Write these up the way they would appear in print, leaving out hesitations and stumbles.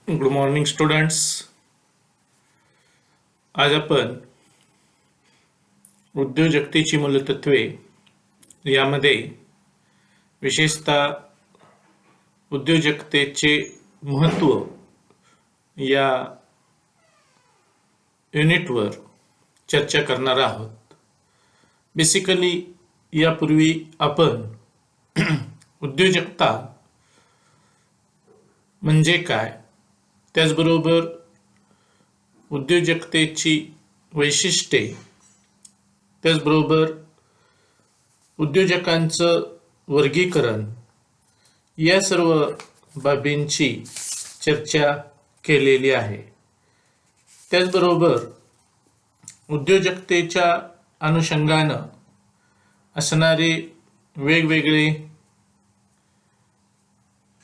Good morning students. आज आपण उद्योजकतेची मूलतत्वे यामध्ये विशेषतः उद्योजकतेचे महत्त्व या युनिटवर चर्चा करणार आहोत. बेसिकली यापूर्वी आपण उद्योजकता म्हणजे काय, त्याचबरोबर उद्योजकतेची वैशिष्ट्ये, त्याचबरोबर उद्योजकांचं वर्गीकरण या सर्व बाबींची चर्चा केलेली आहे. त्याचबरोबर उद्योजकतेच्या अनुषंगानं असणारे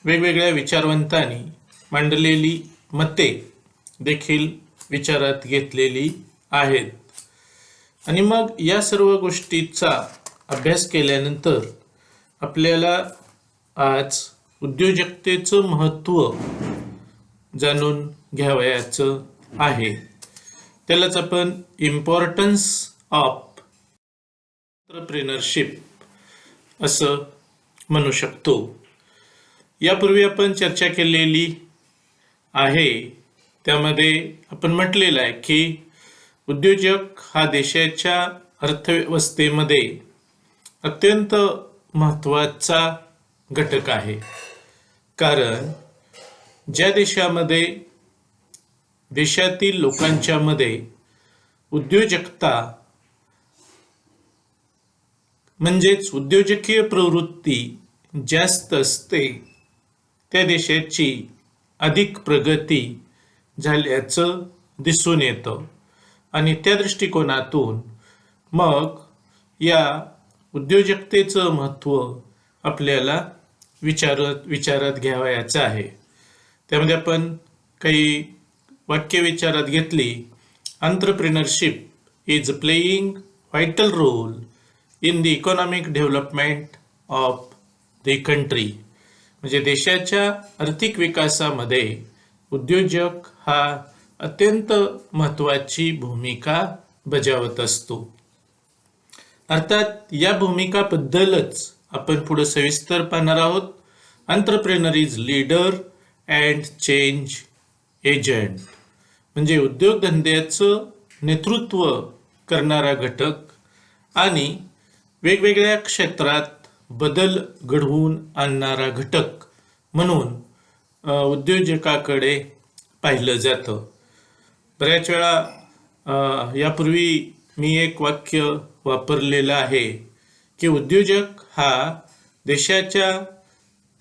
वेगवेगळ्या विचारवंतांनी मांडलेली मते देखील विचारात घेतलेली आहेत. आणि मग या सर्व गोष्टीचा अभ्यास केल्यानंतर आपल्याला आज उद्योजकतेचं महत्त्व जाणून घ्यावयाचं आहे. त्यालाच आपण इम्पॉर्टन्स ऑफ एंटरप्रेनरशिप असं म्हणू शकतो. यापूर्वी आपण चर्चा केलेली आहे, त्यामध्ये आपण म्हटलेलं आहे की उद्योजक हा देशाच्या अर्थव्यवस्थेमध्ये अत्यंत महत्त्वाचा घटक आहे. कारण ज्या देशामध्ये देशातील लोकांच्या मध्ये उद्योजकता म्हणजेच उद्योजकीय प्रवृत्ती जास्त असते, त्या देशाची अधिक प्रगती झाल्याचं दिसून येतं. आणि त्या दृष्टिकोनातून मग या उद्योजकतेचं महत्त्व आपल्याला विचारात घ्यावयाचं आहे. त्यामध्ये आपण काही वाक्य विचारात घेतली. Entrepreneurship is playing vital role in the economic development of the country. म्हणजे देशाच्या आर्थिक विकासामध्ये उद्योजक हा अत्यंत महत्त्वाची भूमिका बजावत असतो. अर्थात या भूमिकाबद्दलच आपण पुढे सविस्तर पाहणार आहोत. Entrepreneur is leader and change agent. म्हणजे उद्योगधंद्याचं नेतृत्व करणारा घटक आणि वेगवेगळ्या क्षेत्रात बदल घडवून आणणारा घटक म्हणून उद्योजकाकडे पाहिलं जातं. बऱ्याच वेळा यापूर्वी मी एक वाक्य वापरलेलं आहे की उद्योजक हा देशाच्या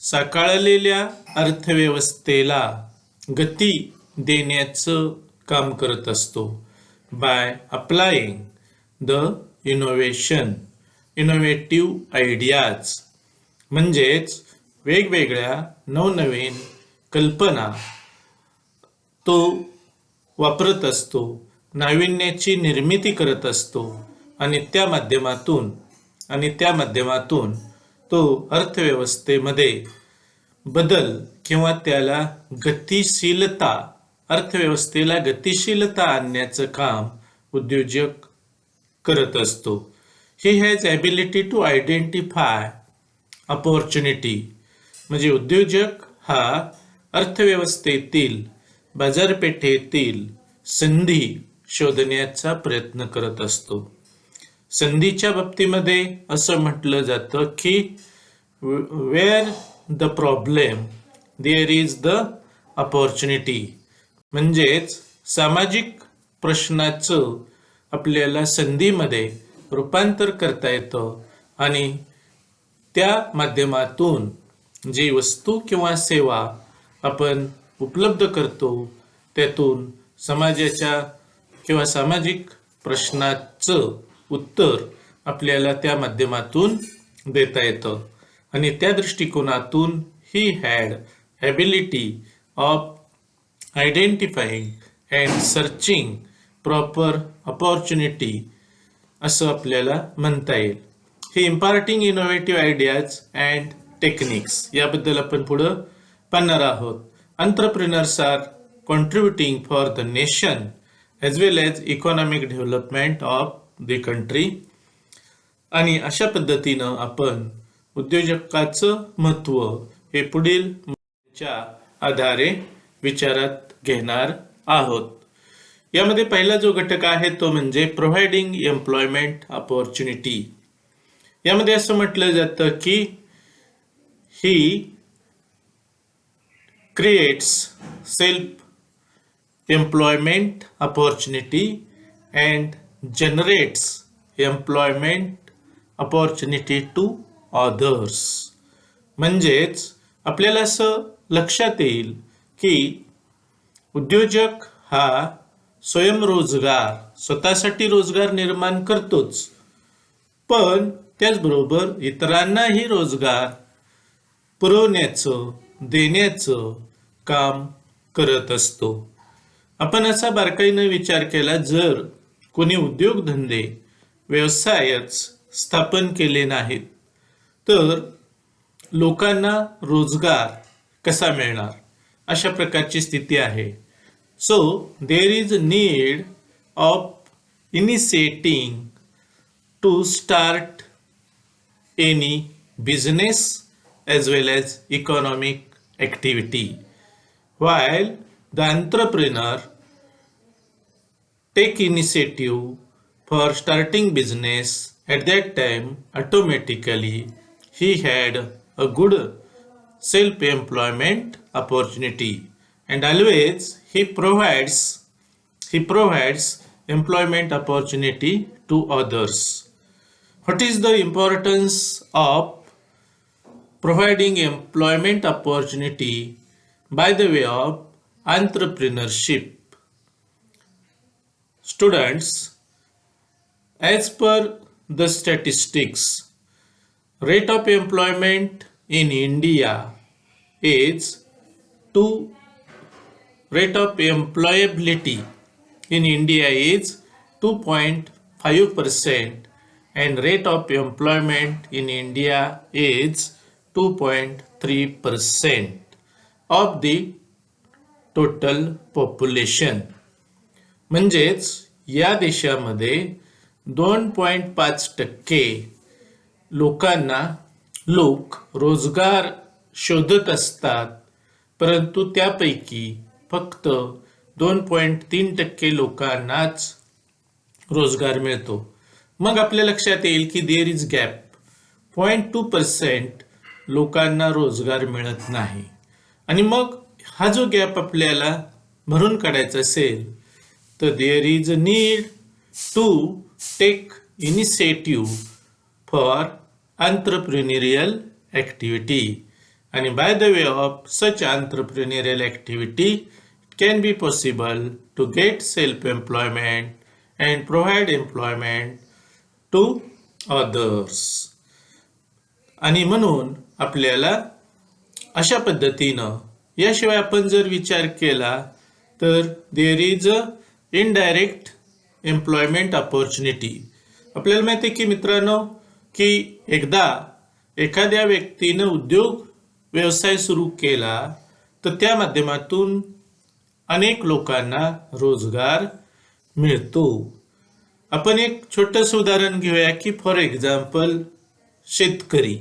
साकारलेल्या अर्थव्यवस्थेला गती देण्याचं काम करत असतो. By applying the innovative ideas. म्हणजेच वेगवेगळ्या नवनवीन कल्पना तो वापरत असतो, नाविन्याची निर्मिती करत असतो आणि त्या माध्यमातून तो अर्थव्यवस्थेमध्ये बदल किंवा त्याला अर्थव्यवस्थेला गतिशीलता आणण्याचं काम उद्योजक करत असतो. He has ability to identify opportunity. म्हणजे उद्योजक हा अर्थव्यवस्थेतील बाजारपेठेतील संधी शोधण्याचा प्रयत्न करत असतो. संधीच्या बाबतीमध्ये असं म्हटलं जातं की where the problem there is the opportunity. म्हणजेच सामाजिक प्रश्नाचं आपल्याला संधीमध्ये रूपांतर करता येतं आणि त्या माध्यमातून जी वस्तू किंवा सेवा आपण उपलब्ध करतो त्यातून समाजाच्या किंवा सामाजिक प्रश्नाचं उत्तर आपल्याला त्या माध्यमातून देता येतं. आणि त्या दृष्टिकोनातून he had ability of identifying and searching proper opportunity असं आपल्याला म्हणता येईल. हे imparting innovative ideas and techniques याबद्दल आपण पुढं पाहणार आहोत. entrepreneurs are contributing for the nation as well as economic development of the country. आणि अशा पद्धतीनं आपण उद्योजकाचं महत्त्व हे पुढील च्या आधारे विचारात घेणार आहोत. यामध्ये पहिला जो घटक आहे तो म्हणजे प्रोव्हाइडिंग एम्प्लॉयमेंट अपॉर्च्युनिटी. यामध्ये असं म्हटलं जातं की ही creates self-employment opportunity and generates employment opportunity to others. म्हणजेच आपल्याला असं लक्षात येईल की उद्योजक हा स्वयंरोजगार स्वतःसाठी रोजगार निर्माण करतोच, पण त्याचबरोबर इतरांनाही रोजगार पुरवण्याचं देण्याचं काम करत असतो. आपण असा बारकाईने विचार केला, जर कोणी उद्योगधंदे व्यवसायच स्थापन केले नाहीत तर लोकांना रोजगार कसा मिळणार, अशा प्रकारची स्थिती आहे. So there is need of initiating to start any business as well as economic activity. While the entrepreneur take initiative for starting business, at that time automatically he had a good self-employment opportunity, and always he provides employment opportunity to others. What is the importance of providing employment opportunity by the way of entrepreneurship? Students, as per the statistics, rate of employment in India is rate of employability in India is 2.5% and rate of employment in India is 2.3% of the total population. म्हणजेच या देशामध्ये 2.5% लोक रोजगार शोधत असतात, परंतु त्यापैकी फक्त 2.3% लोकांनाच रोजगार मिळतो. मग आपल्या लक्षात येईल की देर इज गॅप. 0.2% लोकांना रोजगार मिळत नाही. आणि मग हा जो गॅप आपल्याला भरून काढायचा असेल तर there is a need to take initiative for entrepreneurial activity. आणि by the way of such entrepreneurial activity it can be possible to get self employment and provide employment to others. आणि म्हणून आपल्याला अशा पद्धतीनं, याशिवाय आपण जर विचार केला तर there is a indirect employment opportunity. आपल्याला माहिती आहे की मित्रांनो की एकदा एखाद्या व्यक्तीनं उद्योग व्यवसाय सुरू केला तर त्या माध्यमातून अनेक लोकांना रोजगार मिळतो. आपण एक छोटंसं उदाहरण घेऊया की फॉर एक्झाम्पल शेतकरी.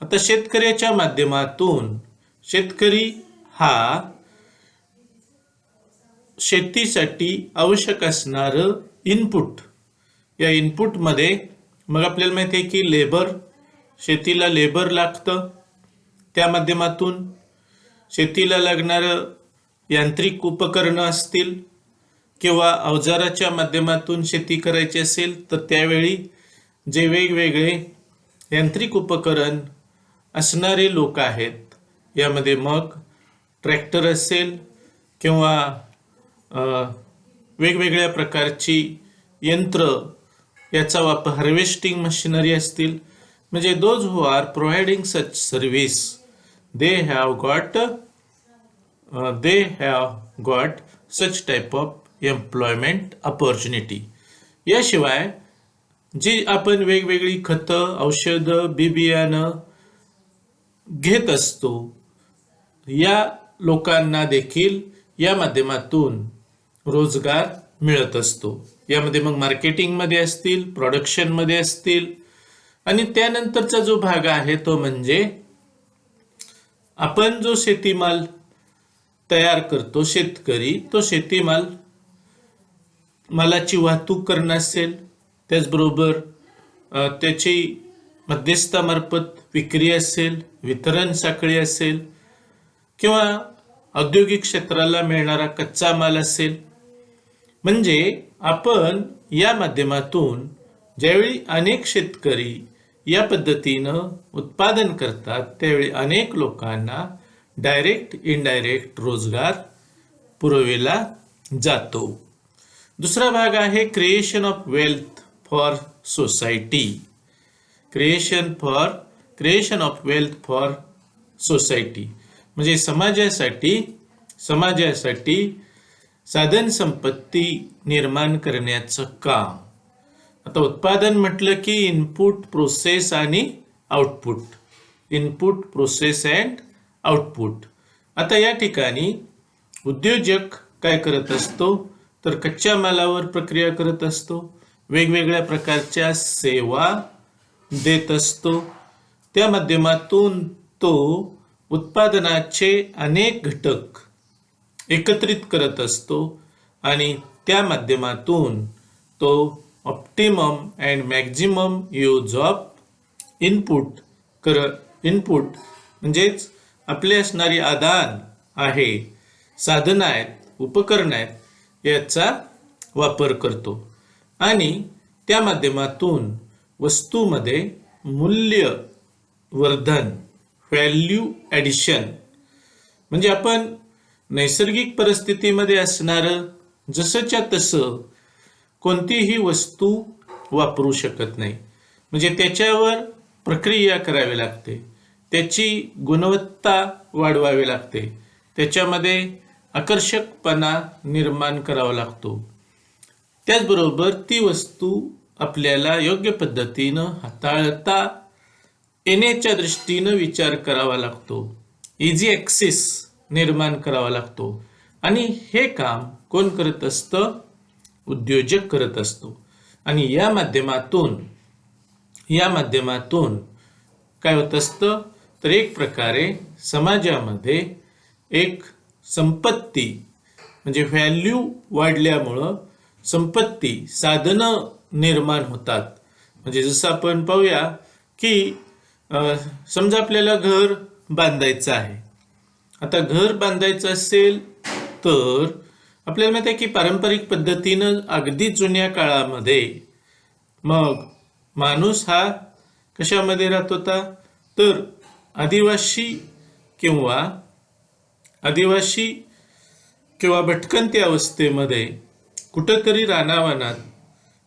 आता शेतकऱ्याच्या माध्यमातून शेतकरी हा शेतीसाठी आवश्यक असणारं इनपुट, या इनपुटमध्ये मग आपल्याला माहिती आहे की शेतीला लेबर लागतं, त्या माध्यमातून शेतीला लागणारं यांत्रिक उपकरणं असतील किंवा अवजाराच्या माध्यमातून शेती करायची असेल तर त्यावेळी जे वेगवेगळे यांत्रिक उपकरण असणारे लोक आहेत, यामध्ये मग ट्रॅक्टर असेल किंवा वेगवेगळ्या प्रकारची यंत्र, याचा वापर हार्वेस्टिंग मशिनरी असतील, म्हणजे those who R providing such service they have got such type of employment opportunity. याशिवाय जी आपण वेगवेगळी खतं, औषधं, बियाणं घेत असतो, या लोकांना देखील या माध्यमातून रोजगार मिळत असतो. यामध्ये मग मार्केटिंगमध्ये असतील, प्रोडक्शनमध्ये असतील, आणि त्यानंतरचा जो भाग आहे तो म्हणजे आपण जो शेतीमाल तयार करतो, शेतकरी तो शेतीमाल मालाची वाहतूक करणं असेल, त्याचबरोबर त्याची मध्यस्थामार्फत विक्री असेल, वितरण साखळी असेल, किंवा औद्योगिक क्षेत्राला मिळणारा कच्चा माल असेल. म्हणजे आपण या माध्यमातून ज्यावेळी अनेक शेतकरी या पद्धतीनं उत्पादन करतात त्यावेळी अनेक लोकांना डायरेक्ट इनडायरेक्ट रोजगार पुरविला जातो. दुसरा भाग आहे creation of wealth for society. Creation of wealth for society म्हणजे समाजासाठी साधन संपत्ती निर्माण करण्याचं काम. आता उत्पादन म्हटलं की इनपुट, प्रोसेस आणि output. Input, process and output. आता या ठिकाणी उद्योजक काय करत असतो तर कच्च्या मालावर प्रक्रिया करत असतो, वेगवेगळ्या प्रकारच्या सेवा देत असतो. त्या माध्यमातून तो उत्पादनाचे अनेक घटक एकत्रित करत असतो आणि त्या माध्यमातून तो optimum and maximum use of input म्हणजेच आपले असणारी आदान आहे, साधनं आहेत, उपकरण आहेत, याचा वापर करतो आणि त्या माध्यमातून वस्तूमध्ये मूल्यवर्धन, व्हॅल्यू ॲडिशन, म्हणजे आपण नैसर्गिक परिस्थितीमध्ये असणारं जसंच्या तसं कोणतीही वस्तू वापरू शकत नाही. म्हणजे त्याच्यावर प्रक्रिया करावी लागते, त्याची गुणवत्ता वाढवावी लागते, त्याच्यामध्ये आकर्षकपणा निर्माण करावा लागतो. त्याचबरोबर ती वस्तू आपल्याला योग्य पद्धतीनं हाताळता येण्याच्या दृष्टीनं विचार करावा लागतो, इझी ॲक्सेस निर्माण करावा लागतो. आणि हे काम कोण करत असतं? उद्योजक करत असतो. आणि या माध्यमातून काय होत असतं तर एक प्रकारे समाजामध्ये एक संपत्ती म्हणजे व्हॅल्यू वाढल्यामुळं संपत्ती, साधनं निर्माण होतात. म्हणजे जसं आपण पाहूया की समजा आपल्याला घर बांधायचं आहे. आता घर बांधायचं असेल तर आपल्याला माहिती आहे की पारंपरिक पद्धतीनं अगदी जुन्या काळामध्ये मग माणूस हा कशामध्ये राहत होता तर आदिवासी किंवा भटकंती अवस्थेमध्ये कुठंतरी रानावनात,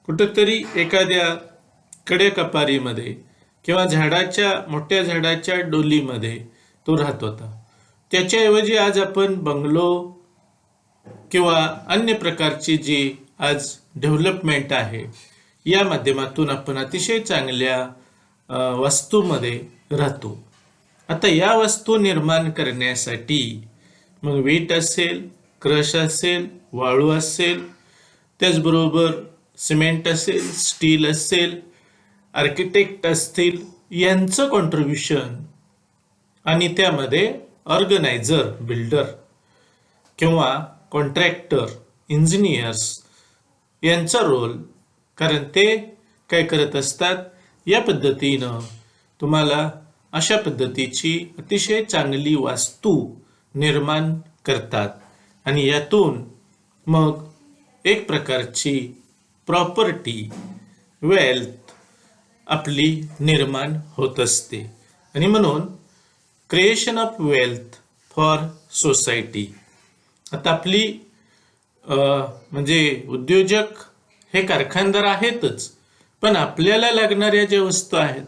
कुठंतरी एखाद्या कडेकपारीमध्ये किंवा मोठ्या झाडाच्या डोलीमध्ये तो राहत होता. त्याच्याऐवजी आज आपण बंगलो किंवा अन्य प्रकारची जी आज डेव्हलपमेंट आहे या माध्यमातून आपण अतिशय चांगल्या वस्तूमध्ये राहतो. आता या वस्तू निर्माण करण्यासाठी मग वीट असेल, क्रश असेल, वाळू असेल, त्याचबरोबर सिमेंट असेल, स्टील असेल, आर्किटेक्ट असतील, यांचं कॉन्ट्रीब्युशन आणि त्यामध्ये ऑर्गनायझर, बिल्डर किंवा कॉन्ट्रॅक्टर, इंजिनियर्स यांचा रोल. कारण ते काय करत असतात, या पद्धतीनं तुम्हाला अशा पद्धतीची अतिशय चांगली वास्तू निर्माण करतात आणि यातून मग एक प्रकारची प्रॉपर्टी, वेल्थ आपली निर्माण होत असते. आणि म्हणून creation of wealth for society. आता आपली म्हणजे उद्योजक हे कारखानदार आहेतच, पण आपल्याला लागणाऱ्या ज्या वस्तू आहेत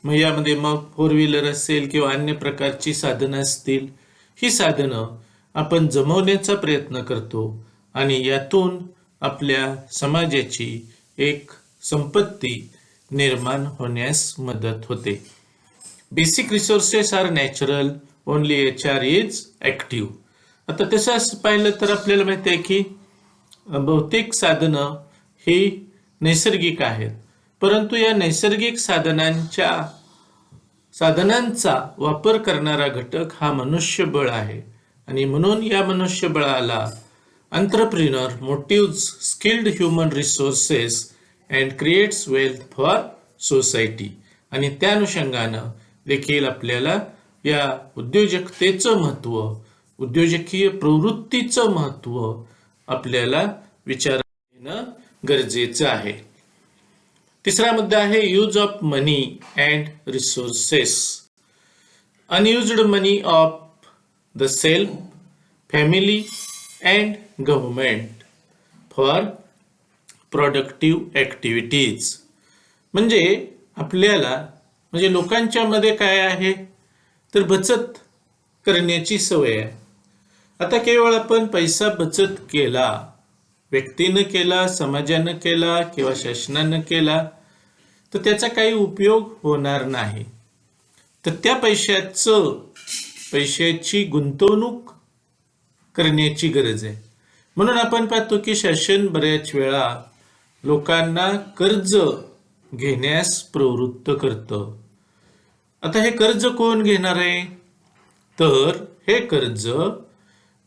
मग यामध्ये मग 4 व्हीलर असेल किंवा अन्य प्रकारची साधनं असतील, ही साधनं आपण जमवण्याचा प्रयत्न करतो आणि यातून आपल्या समाजाची एक संपत्ती निर्माण होण्यास मदत होते. Basic resources are natural only HR is active. आता तसं पाहिलं तर आपल्याला माहिती आहे की बहुतेक साधनं ही नैसर्गिक आहेत, परंतु या नैसर्गिक साधनांचा वापर करणारा घटक हा मनुष्यबळ आहे. आणि म्हणून या मनुष्यबळाला entrepreneur motives skilled human resources and creates wealth for society. आणि त्या अनुषंगानं देखील आपल्याला या उद्योजकतेचं महत्त्व, उद्योजकीय प्रवृत्तीचं महत्त्व आपल्याला विचारात घेणं गरजेचं आहे. तिसरा मुद्दा आहे use of money and resources. Unused money of the self, family and government for productive activities. म्हणजे आपल्याला लोकांच्या मध्ये काय आहे तर बचत करण्याची सवय आहे. आता केवळ आपण पैसा बचत केला, व्यक्तीनं केला, समाजानं केला किंवा शासनानं केला तर त्याचा काही उपयोग होणार नाही. तर त्या पैशाची गुंतवणूक करण्याची गरज आहे. म्हणून आपण पाहतो की शासन बऱ्याच वेळा लोकांना कर्ज घेण्यास प्रवृत्त करतं. आता हे कर्ज कोण घेणार आहे तर हे कर्ज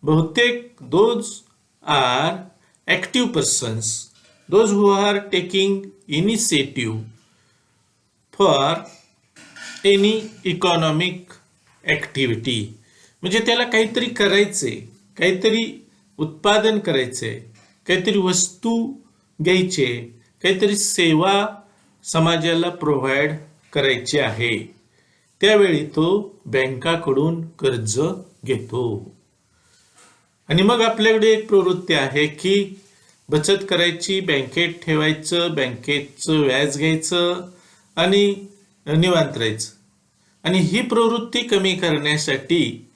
बहुतेक those are active persons, those who are taking initiative for any economic activity. म्हणजे त्याला काहीतरी करायचे, काहीतरी उत्पादन करायचे, काहीतरी वस्तू घ्यायचे, काहीतरी सेवा समाजाला प्रोव्हाइड करायची आहे. त्यावेळी तो बँकाकडून कर्ज घेतो. आणि मग आपल्याकडे एक प्रवृत्ती आहे की बचत करायची, बँकेत ठेवायचं, बँकेचं व्याज घ्यायचं आणि निवांत राहायचं. आणि ही प्रवृत्ती कमी करण्यासाठी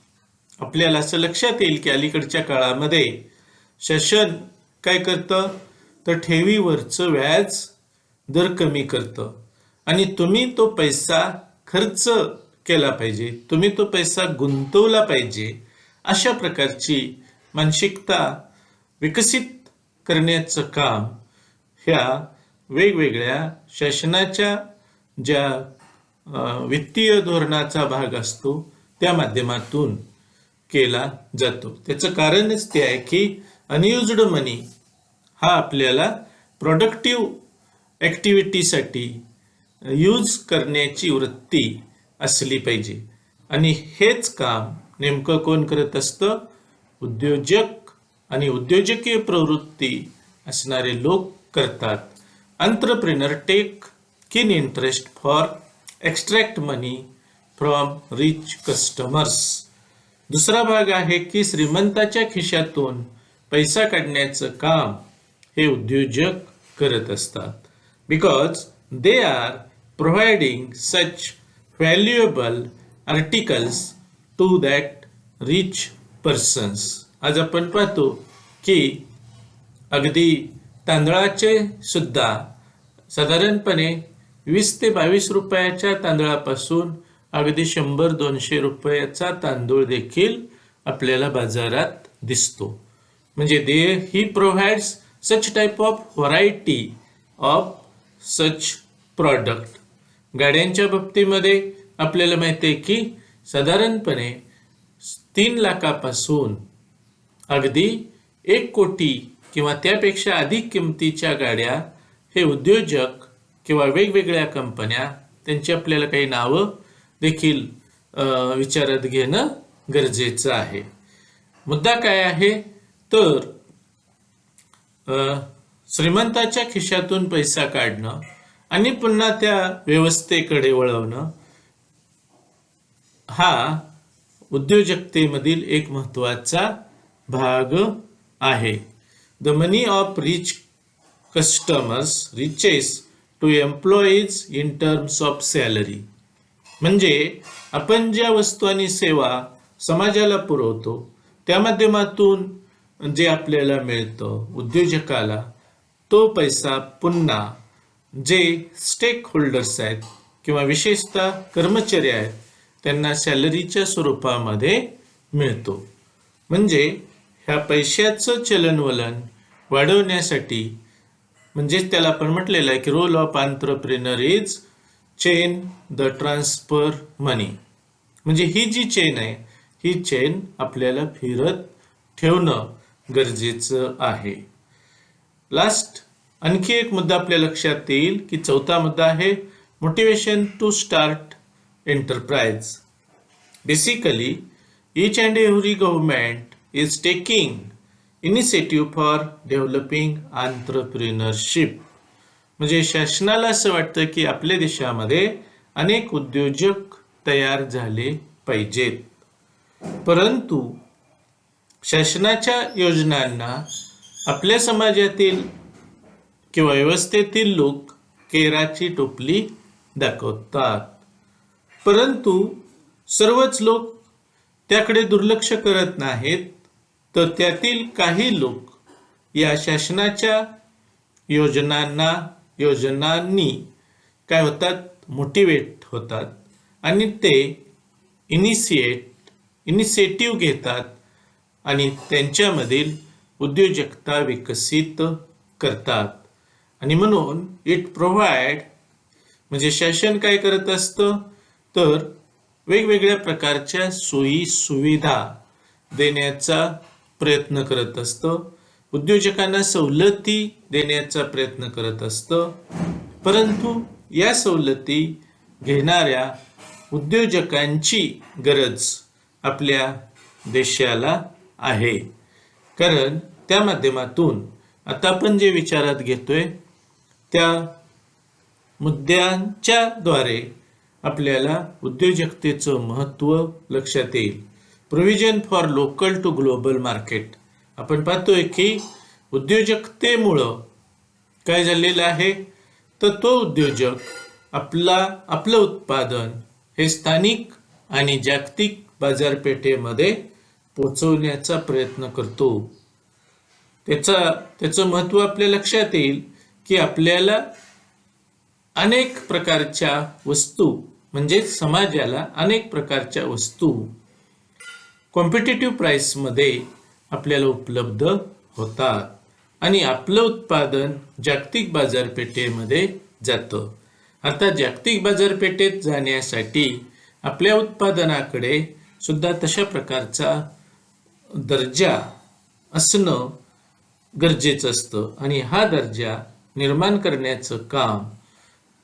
आपल्याला असं लक्षात येईल की अलीकडच्या काळामध्ये शासन काय करतं तर ठेवीवरचं व्याज दर कमी करतं. आणि तुम्ही तो पैसा खर्च केला पाहिजे, तुम्ही तो पैसा गुंतवला पाहिजे, अशा प्रकारची मानसिकता विकसित करण्याचं काम ह्या वेगवेगळ्या शासनाच्या ज्या वित्तीय धोरणाचा भाग असतो त्या माध्यमातून केला जातो. त्याचं कारणच ते आहे की अनयुज्ड मनी हा आपल्याला प्रोडक्टिव्ह ॲक्टिव्हिटीसाठी यूज करण्याची वृत्ती असली पाहिजे. आणि हेच काम नेमकं कोण करत असतं? उद्योजक आणि उद्योजकीय प्रवृत्ती असणारे लोक करतात. Entrepreneur take keen interest for extract money from rich customers. दुसरा भाग आहे की श्रीमंताच्या खिशातून पैसा काढण्याचं काम हे उद्योजक करत असतात. Because they are providing such valuable articles to that rich persons. आज आपण पाहतो की अगदी तांदळाचे सुद्धा साधारणपणे 20 ते 22 रुपयाच्या तांदळापासून अगदी 100-200 रुपयाचा तांदूळ देखील आपल्याला बाजारात दिसतो. म्हणजे ही provides such type of variety of such product. गाड्यांच्या बाबतीमध्ये आपल्याला माहिती आहे की साधारणपणे 3 लाखापासून अगदी 1 कोटी किंवा त्यापेक्षा अधिक किमतीच्या गाड्या हे उद्योजक किंवा वेगवेगळ्या कंपन्या त्यांची आपल्याला काही नावं देखील विचारात घेणं गरजेचं आहे. मुद्दा काय आहे तर श्रीमंताच्या खिशातून पैसा काढणं आणि पुन्हा त्या व्यवस्थेकडे वळवणं हा उद्योजकतेमधील एक महत्त्वाचा भाग आहे. The money of rich customers reaches to employees in terms of salary. म्हणजे आपण ज्या वस्तू आणि सेवा समाजाला पुरवतो त्या माध्यमातून जे आपल्याला मिळतं उद्योजकाला, तो पैसा पुन्हा जे स्टेक होल्डर्स आहेत किंवा विशेषतः कर्मचारी आहेत त्यांना सॅलरीच्या स्वरूपामध्ये मिळतो. म्हणजे ह्या पैशाचं चलनवलन वाढवण्यासाठी, म्हणजेच त्याला आपण म्हटलेलं आहे की role of entrepreneur is chain the transfer money. म्हणजे ही जी चेन आहे, ही चेन आपल्याला फिरत ठेवणं गरजेचं आहे. लास्ट आणखी एक मुद्दा आपल्या लक्षात येईल की चौथा मुद्दा आहे motivation to start enterprise. Basically each and every government is taking initiative for developing entrepreneurship. म्हणजे शासनाला असं वाटतं की आपल्या देशामध्ये अनेक उद्योजक तयार झाले पाहिजेत, परंतु शासनाच्या योजनांना आपल्या समाजातील किंवा व्यवस्थेतील लोक केराची टोपली दाखवतात. परंतु सर्वच लोक त्याकडे दुर्लक्ष करत नाहीत, तर त्यातील काही लोक या शासनाच्या योजनांनी काय होतात, मोटिवेट होतात आणि ते इनिशिएटिव्ह घेतात आणि त्यांच्यामधील उद्योजकता विकसित करतात. आणि म्हणून इट प्रोव्हाइड, म्हणजे शासन काय करत असतं, तर वेगवेगळ्या प्रकारच्या सोयी सुविधा देण्याचा प्रयत्न करत असतं, उद्योजकांना सवलती देण्याचा प्रयत्न करत असतं. परंतु या सवलती घेणाऱ्या उद्योजकांची गरज आपल्या देशाला आहे, कारण त्या माध्यमातून आता आपण जे विचारात घेतोय त्या मुद्द्यांच्या द्वारे आपल्याला उद्योजकतेचं महत्त्व लक्षात येईल. Provision for local to global market. आपण पाहतोय की उद्योजकतेमुळं काय झालेलं आहे, तर तो उद्योजक आपलं उत्पादन हे स्थानिक आणि जागतिक बाजारपेठेमध्ये पोहोचवण्याचा प्रयत्न करतो. त्याचं महत्त्व आपल्या लक्षात येईल की आपल्याला अनेक प्रकारच्या वस्तू, म्हणजे समाजाला अनेक प्रकारच्या वस्तू कॉम्पिटिटिव्ह प्राइसमध्ये आपल्याला उपलब्ध होतात आणि आपलं उत्पादन जागतिक बाजारपेठेमध्ये जातं. आता जागतिक बाजारपेठेत जाण्यासाठी आपल्या उत्पादनाकडे सुद्धा तशा प्रकारचा दर्जा असणं गरजेचं असतं आणि हा दर्जा निर्माण करण्याचं काम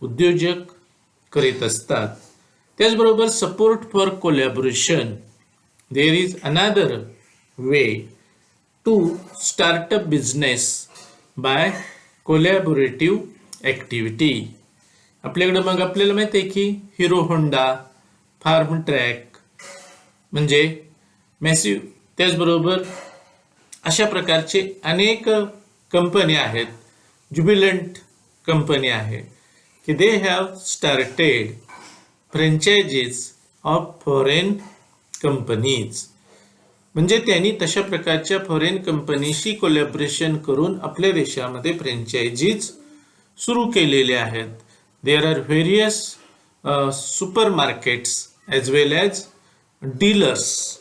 उद्योजक करीत असतात. त्याचबरोबर support for collaboration. There is another way to start a business by collaborative activity. आपल्याकडं मग आपल्याला माहिती आहे की हिरो होंडा, फार्म ट्रॅक म्हणजे मॅसिव्ह, त्याचबरोबर अशा प्रकारचे अनेक कंपनी आहेत, ज्युबिलंट कंपनी आहे की they have started franchises of foreign companies. म्हणजे त्यांनी तशा प्रकारच्या फॉरेन कंपनीशी कोलॅबोरेशन करून आपल्या देशामध्ये फ्रँचायझीज सुरू केलेले आहेत. There are various super markets as well as dealers.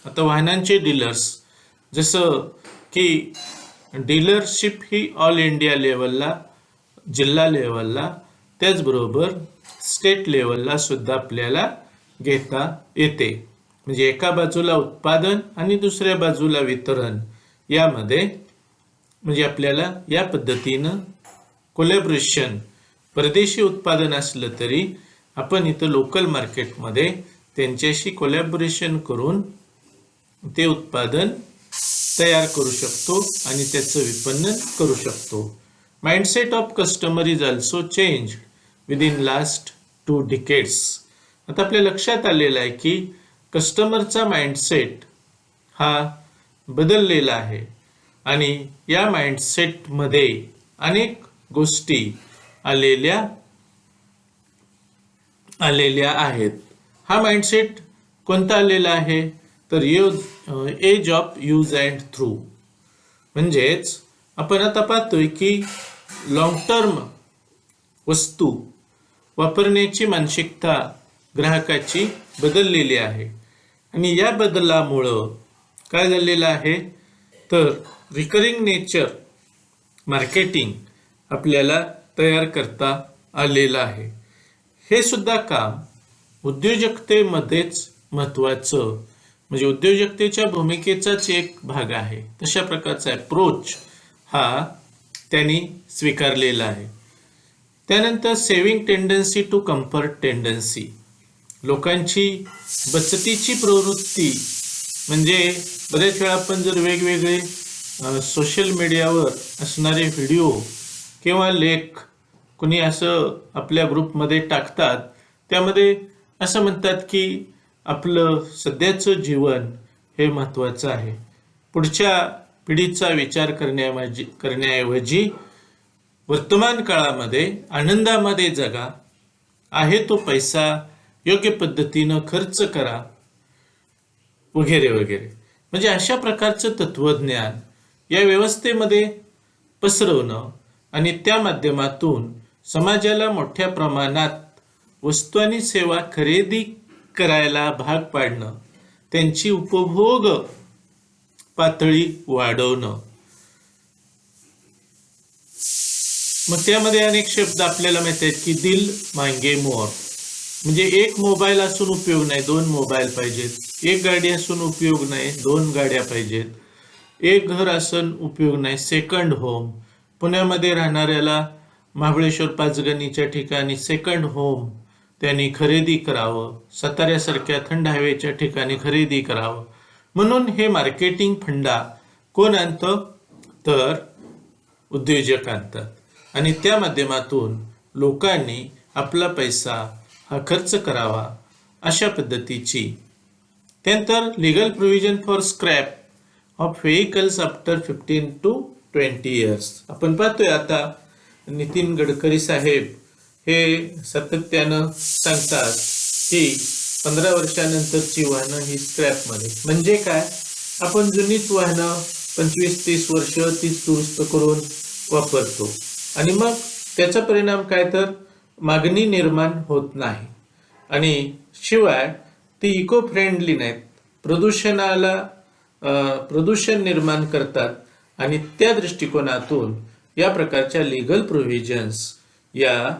आता वाहनांचे डीलर्स, जसं की डीलरशिप ही ऑल इंडिया लेवलला, जिल्हा लेवलला, त्याचबरोबर स्टेट लेवलला सुद्धा आपल्याला घेता येते. म्हणजे एका बाजूला उत्पादन आणि दुसऱ्या बाजूला वितरण, यामध्ये म्हणजे आपल्याला या पद्धतीनं कोलॅबोरेशन, परदेशी उत्पादन असलं तरी आपण इथं लोकल मार्केटमध्ये त्यांच्याशी कोलॅबोरेशन करून ते उत्पादन तयार करू शकतो आणि त्याचं विपणन करू शकतो. Mindset of customer is also change within last 2 decades. आता आपल्या लक्षात आलेलं आहे की कस्टमरचा माइंडसेट हा बदललेला आहे आणि या माइंडसेटमध्ये अनेक गोष्टी आलेल्या आहेत. हा माइंडसेट कोणता आलेला आहे, तर age of use and throw. म्हणजेच आपण आता पाहतोय की लॉंग टर्म वस्तू वापरण्याची मानसिकता ग्राहकाची बदललेली आहे. आणि या बदलामुळं काय झालेलं आहे तर रिकरिंग नेचर मार्केटिंग आपल्याला तयार करता आलेलं आहे. हे सुद्धा काम उद्योजकतेमध्येच महत्त्वाचं, म्हणजे उद्योजकतेच्या भूमिकेचाच एक भाग आहे. तशा प्रकारचा अप्रोच हा त्यांनी स्वीकारलेला आहे. त्यानंतर saving tendency to comfort tendency, लोकांची बचतीची प्रवृत्ती. म्हणजे बऱ्याच वेळा आपण जर वेगवेगळे सोशल मीडियावर असणारे व्हिडिओ किंवा लेख कुणी असं आपल्या ग्रुपमध्ये टाकतात, त्यामध्ये असं म्हणतात की आपलं सध्याचं जीवन हे महत्त्वाचं आहे, पुढच्या पिढीचा विचार करण्याऐवजी वर्तमान काळामध्ये आनंदामध्ये जगा, आहे तो पैसा योग्य पद्धतीनं खर्च करा वगैरे वगैरे. म्हणजे अशा प्रकारचं तत्वज्ञान या व्यवस्थेमध्ये पसरवणं आणि त्या माध्यमातून समाजाला मोठ्या प्रमाणात वस्तू आणि सेवा खरेदी करायला भाग पाडणं, त्यांची उपभोग पातळी वाढवणं. मग त्यामध्ये अनेक शब्द आपल्याला माहित आहेत की दिल मांगे मोर, म्हणजे एक मोबाईल असून उपयोग नाही, 2 मोबाईल पाहिजेत. एक गाडी असून उपयोग नाही, 2 गाड्या पाहिजेत. एक घर असून उपयोग नाही, सेकंड होम. पुण्यामध्ये राहणाऱ्याला महाबळेश्वर पाचगणीच्या ठिकाणी सेकंड होम त्यांनी खरेदी करावं, साताऱ्यासारख्या थंड हवेच्या ठिकाणी खरेदी करावं. म्हणून हे मार्केटिंग फंडा कोण आणतं तर उद्योजक आणतात. आणि त्या माध्यमातून लोकांनी आपला पैसा हा खर्च करावा अशा पद्धतीची. त्यानंतर legal provision for scrap of vehicles after 15 to 20 years. आपण पाहतोय आता नितीन गडकरी साहेब हे सातत्यानं सांगतात की 15 वर्षानंतरची वाहनं ही स्क्रॅपमध्ये. म्हणजे काय, आपण जुनीच वाहनं 25-30 वर्ष तीच दुरुस्त करून वापरतो आणि मग त्याचा परिणाम काय तर मागणी निर्माण होत नाही आणि शिवाय ती इको फ्रेंडली नाहीत, प्रदूषण निर्माण करतात. आणि त्या दृष्टिकोनातून या प्रकारच्या लीगल प्रोव्हिजन्स या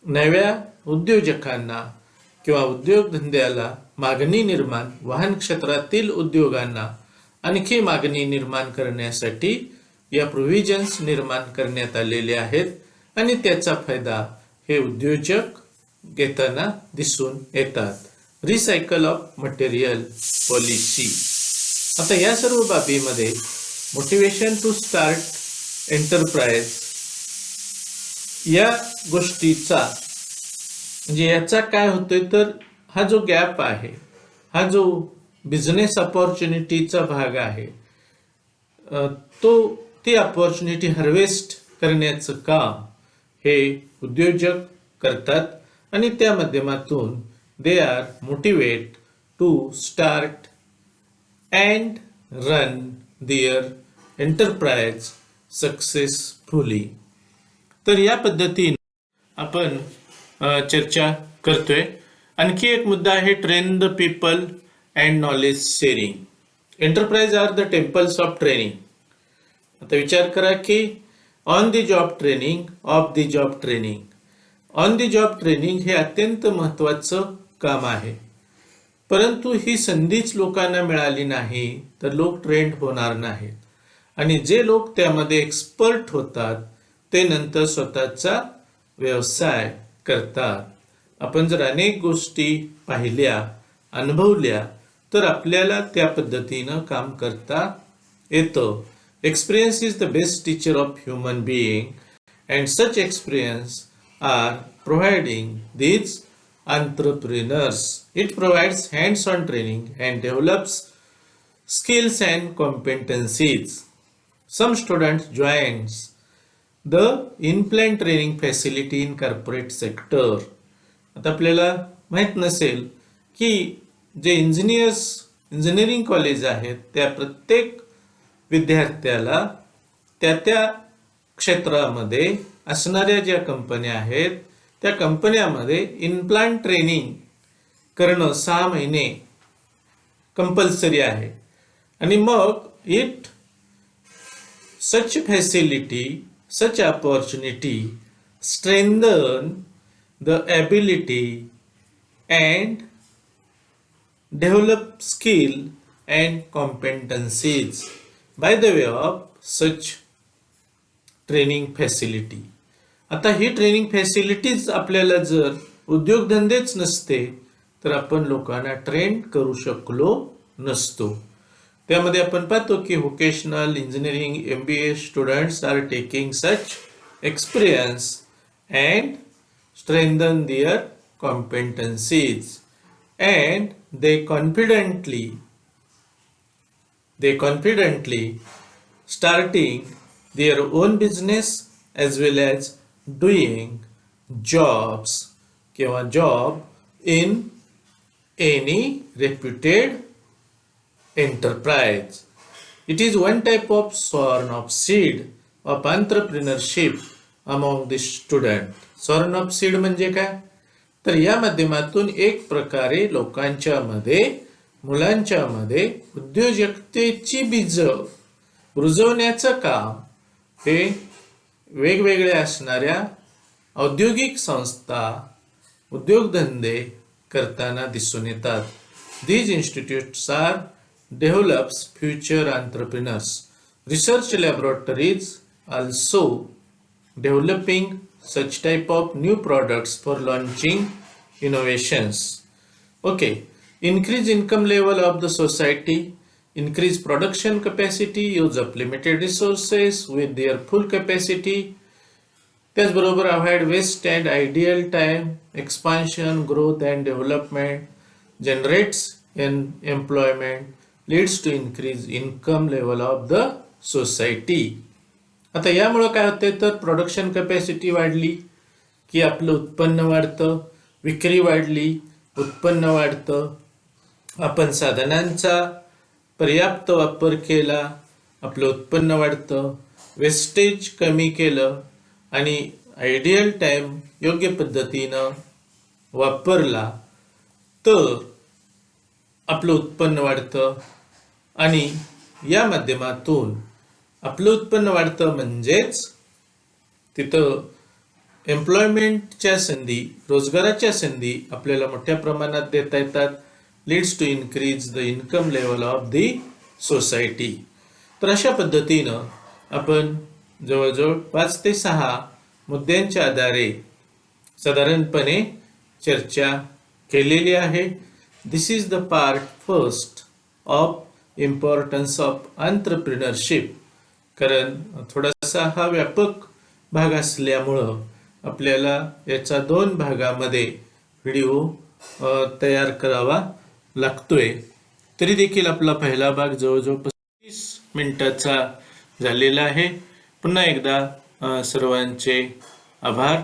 नव्या उद्योजकांना किंवा उद्योगधंद्याला मागणी निर्माण, वाहन क्षेत्रातील उद्योगांना आणखी मागणी निर्माण करण्यासाठी या प्रोव्हिजन्स निर्माण करण्यात आलेले आहेत आणि त्याचा फायदा हे उद्योजक घेताना दिसून येतात. Recycle of material policy. आता या सर्व बाबीमध्ये मोटिवेशन टू स्टार्ट एंटरप्राइज या गोष्टीचा, म्हणजे याचा काय होतोय तर हा जो गॅप आहे, हा जो बिझनेस अपॉर्च्युनिटीचा भाग आहे, ती अपॉर्च्युनिटी हार्वेस्ट करण्याचं काम हे उद्योजक करतात आणि त्या माध्यमातून they are motivate to start and run their enterprise successfully. तर या पद्धतीने आपण चर्चा करतोय. आणखी एक मुद्दा आहे train the people and knowledge sharing. Enterprise are the temples of training. आता विचार करा की on the job training, off the job training. On the job training हे अत्यंत महत्त्वाचं काम आहे, परंतु ही संधीच लोकांना मिळाली नाही तर लोक ट्रेंड होणार नाहीत. आणि जे लोक त्यामध्ये एक्सपर्ट होतात ते नंतर स्वतःचा व्यवसाय करतात. आपण जर अनेक गोष्टी पाहिल्या, अनुभवल्या तर आपल्याला त्या पद्धतीनं काम करता येतं. Experience is the best teacher of human being and such experience are providing these entrepreneurs. It provides hands-on training and develops skills and competencies. Some students joins the in-plant training facility in corporate sector. आता आपल्याला माहित नसेल की जे engineering college आहेत त्या प्रत्येक विद्यार्थ्याला त्या क्षेत्रामध्ये असणाऱ्या ज्या कंपन्या आहेत त्या कंपन्यामध्ये इनप्लांट ट्रेनिंग करणं 6 महिने कंपल्सरी आहे. आणि मग it such facility, such opportunity strengthen the ability and develop skill and competencies by the way of such training facility. आता ही ट्रेनिंग फॅसिलिटीज आपल्याला जर उद्योगधंदेच नसते तर आपण लोकांना ट्रेन करू शकलो नसतो. त्यामध्ये आपण पाहतो की vocational engineering MBA students are taking such experience and strengthen their competencies and they confidently starting their own business as well as doing jobs किंवा job in any reputed enterprise. It is one type of sworn of seed of entrepreneurship among the student. Sworn of seed म्हणजे काय? तर या माध्यमातून एक प्रकारे लोकांच्या मध्ये, मुलांच्या मध्ये उद्योजकतेची बीज रुजवण्याचं काम हे वेगवेगळ्या असणाऱ्या औद्योगिक संस्था, उद्योगधंदे करताना दिसून येतात. These institutes are develops future entrepreneurs. Research laboratories also developing such type of new products for launching innovations. Okay, increase income level of the society, increase production capacity, use up limited resources with their full capacity. त्याचबरोबर avoid waste and ideal time, expansion, growth and development, generates employment, leads to increase income level of the society. आता यामुळे काय होते तर production capacity वाढली की आपलं उत्पन्न वाढतं, विक्री वाढली, उत्पन्न वाढतं, आपण साधनांचा पर्याप्त वापर केला, आपलं उत्पन्न वाढतं, वेस्टेज कमी केलं आणि आयडियल टाइम योग्य पद्धतीनं वापरला तर आपलं उत्पन्न वाढतं. आणि या माध्यमातून आपलं उत्पन्न वाढतं म्हणजेच तिथं एम्प्लॉयमेंटच्या संधी, रोजगाराच्या संधी आपल्याला मोठ्या प्रमाणात देता येतात. Leads to increase the income level of the society. तर अशा पद्धतीनं आपण जवळजवळ 5 ते 6 मुद्द्यांच्या आधारे साधारणपणे चर्चा केलेली आहे. This is the part first of importance of entrepreneurship. कारण थोडासा हा व्यापक भाग असल्यामुळं आपल्याला याचा 2 भागामध्ये व्हिडिओ तयार करावा लागतोय. तरी देखील आपला पहिला भाग जवळजवळ 35 मिनिटाचा झालेला आहे. पुन्हा एकदा सर्वांचे आभार.